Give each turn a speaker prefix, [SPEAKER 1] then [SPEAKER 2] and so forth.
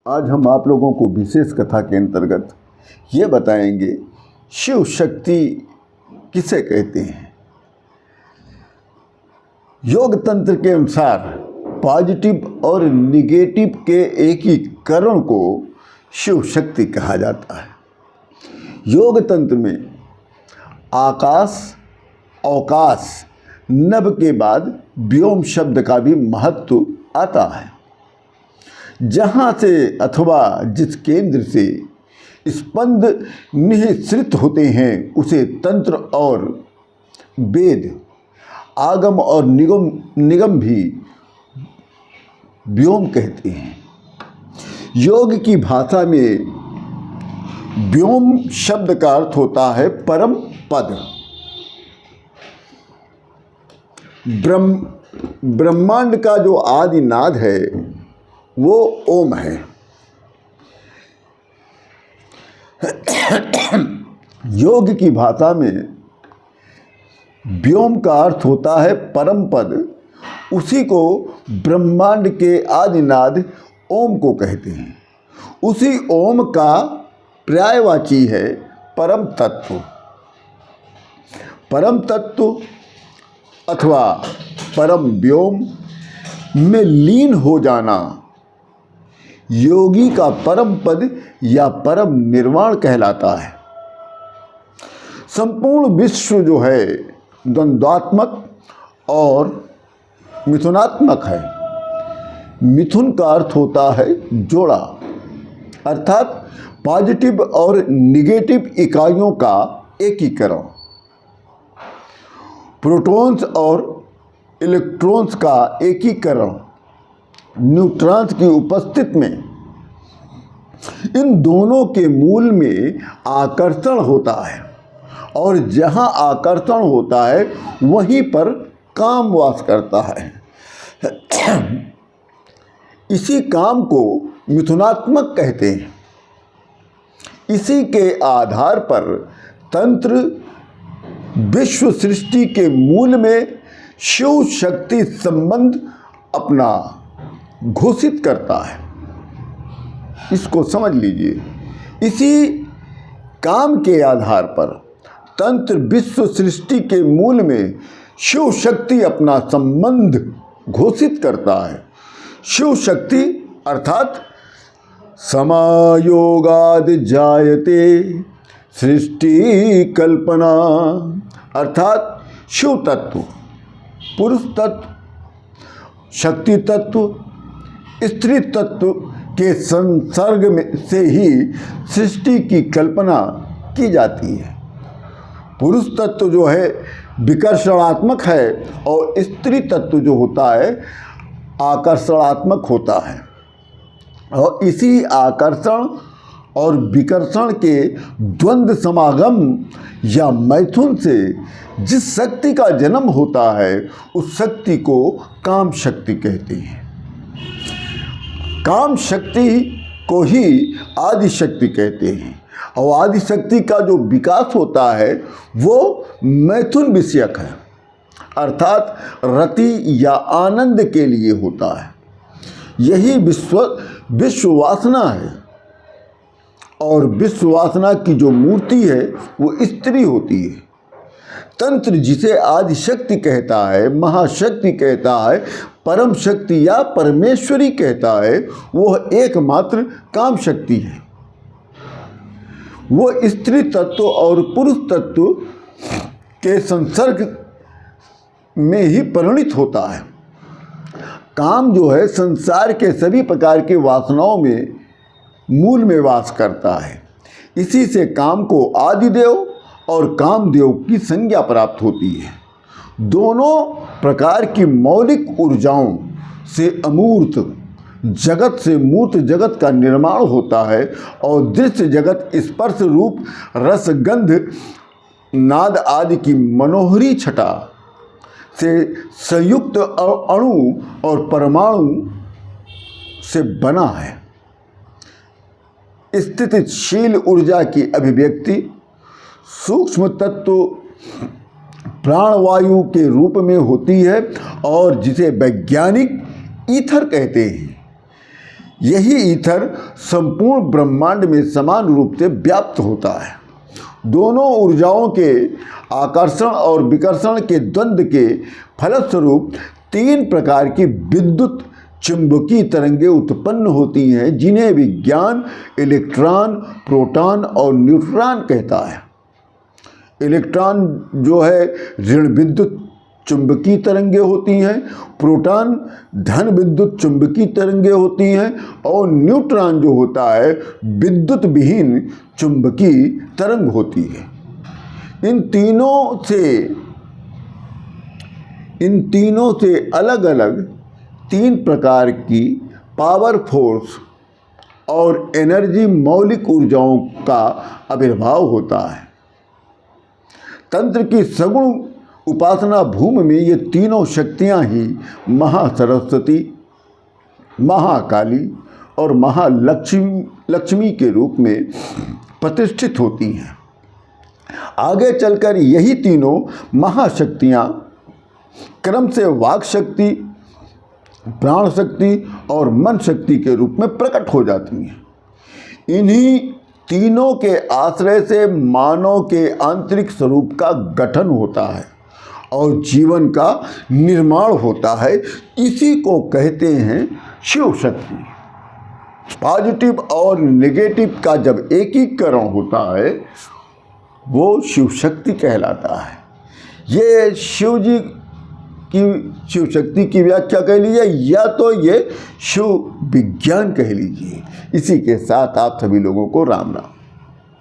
[SPEAKER 1] आज हम आप लोगों को विशेष कथा के अंतर्गत ये बताएंगे शिव शक्ति किसे कहते हैं। योग तंत्र के अनुसार पॉजिटिव और निगेटिव के एकीकरण को शिव शक्ति कहा जाता है। योग तंत्र में आकाश, अवकाश, नभ के बाद व्योम शब्द का भी महत्व आता है। जहाँ से अथवा जिस केंद्र से स्पंद निःसृत होते हैं उसे तंत्र और वेद, आगम और निगम भी व्योम कहते हैं। योग की भाषा में व्योम शब्द का अर्थ होता है परम पद। ब्रह्मांड का जो आदि नाद है वो ओम है। योग की भाषा में व्योम का अर्थ होता है परम पद। उसी को ब्रह्मांड के आदिनाद ओम को कहते हैं। उसी ओम का पर्यायवाची है परम तत्व। परम तत्व अथवा परम व्योम में लीन हो जाना योगी का परम पद या परम निर्वाण कहलाता है। संपूर्ण विश्व जो है द्वंद्वात्मक और मिथुनात्मक है। मिथुन का अर्थ होता है जोड़ा, अर्थात पॉजिटिव और निगेटिव इकाइयों का एकीकरण। प्रोटॉन्स और इलेक्ट्रॉन्स का एकीकरण न्यूट्रॉन्स की उपस्थिति में इन दोनों के मूल में आकर्षण होता है और जहाँ आकर्षण होता है वहीं पर काम वास करता है। इसी काम को मिथुनात्मक कहते हैं। इसी के आधार पर तंत्र विश्व सृष्टि के मूल में शिव शक्ति संबंध अपना घोषित करता है। इसको समझ लीजिए। इसी काम के आधार पर तंत्र विश्व सृष्टि के मूल में शिव शक्ति अपना संबंध घोषित करता है। शिव शक्ति अर्थात समायोगाद जायते सृष्टि कल्पना, अर्थात शिव तत्व, पुरुष तत्व, शक्ति तत्व, स्त्री तत्व के संसर्ग में से ही सृष्टि की कल्पना की जाती है। पुरुष तत्व जो है विकर्षणात्मक है और स्त्री तत्व जो होता है आकर्षणात्मक होता है। और इसी आकर्षण और विकर्षण के द्वंद्व समागम या मैथुन से जिस शक्ति का जन्म होता है उस शक्ति को काम शक्ति कहते हैं। काम शक्ति को ही आदि शक्ति कहते हैं और आदि शक्ति का जो विकास होता है वो मैथुन विषयक है, अर्थात रति या आनंद के लिए होता है। यही विश्व वासना है और विश्व वासना की जो मूर्ति है वो स्त्री होती है। तंत्र जिसे आदि शक्ति कहता है, महाशक्ति कहता है, परम शक्ति या परमेश्वरी कहता है, वह एकमात्र काम शक्ति है। वो स्त्री तत्व और पुरुष तत्व के संसर्ग में ही परिणित होता है। काम जो है संसार के सभी प्रकार के वासनाओं में मूल में वास करता है। इसी से काम को आदिदेव और कामदेव की संज्ञा प्राप्त होती है। दोनों प्रकार की मौलिक ऊर्जाओं से अमूर्त जगत से मूर्त जगत का निर्माण होता है और दृश्य जगत स्पर्श रूप रस गंध नाद आदि की मनोहरी छटा से संयुक्त अणु और परमाणु से बना है। स्थितिशील ऊर्जा की अभिव्यक्ति सूक्ष्म तत्व प्राणवायु के रूप में होती है और जिसे वैज्ञानिक ईथर कहते हैं। यही ईथर संपूर्ण ब्रह्मांड में समान रूप से व्याप्त होता है। दोनों ऊर्जाओं के आकर्षण और विकर्षण के द्वंद्व के फलस्वरूप 3 प्रकार की विद्युत चुंबकीय तरंगें उत्पन्न होती हैं, जिन्हें विज्ञान इलेक्ट्रॉन, प्रोटॉन और न्यूट्रॉन कहता है। इलेक्ट्रॉन जो है ऋण विद्युत चुंबकीय तरंगें होती हैं, प्रोटॉन धन विद्युत चुंबकीय तरंगें होती हैं और न्यूट्रॉन जो होता है विद्युत विहीन चुंबकीय तरंग होती है। इन तीनों से अलग अलग 3 प्रकार की पावर फोर्स और एनर्जी मौलिक ऊर्जाओं का आविर्भाव होता है। तंत्र की सगुण उपासना भूमि में ये तीनों शक्तियां ही महासरस्वती, महाकाली और महालक्ष्मी के रूप में प्रतिष्ठित होती हैं। आगे चलकर यही तीनों महाशक्तियां क्रम से वाक शक्ति, प्राण शक्ति और मन शक्ति के रूप में प्रकट हो जाती हैं। इन्हीं तीनों के आश्रय से मानव के आंतरिक स्वरूप का गठन होता है और जीवन का निर्माण होता है। इसी को कहते हैं शिव शक्ति। पॉजिटिव और नेगेटिव का जब एकीकरण होता है वो शिव शक्ति कहलाता है। ये शिव जी की शिव शक्ति की व्याख्या कह लीजिए या तो ये शिव विज्ञान कह लीजिए। इसी के साथ आप सभी लोगों को राम राम।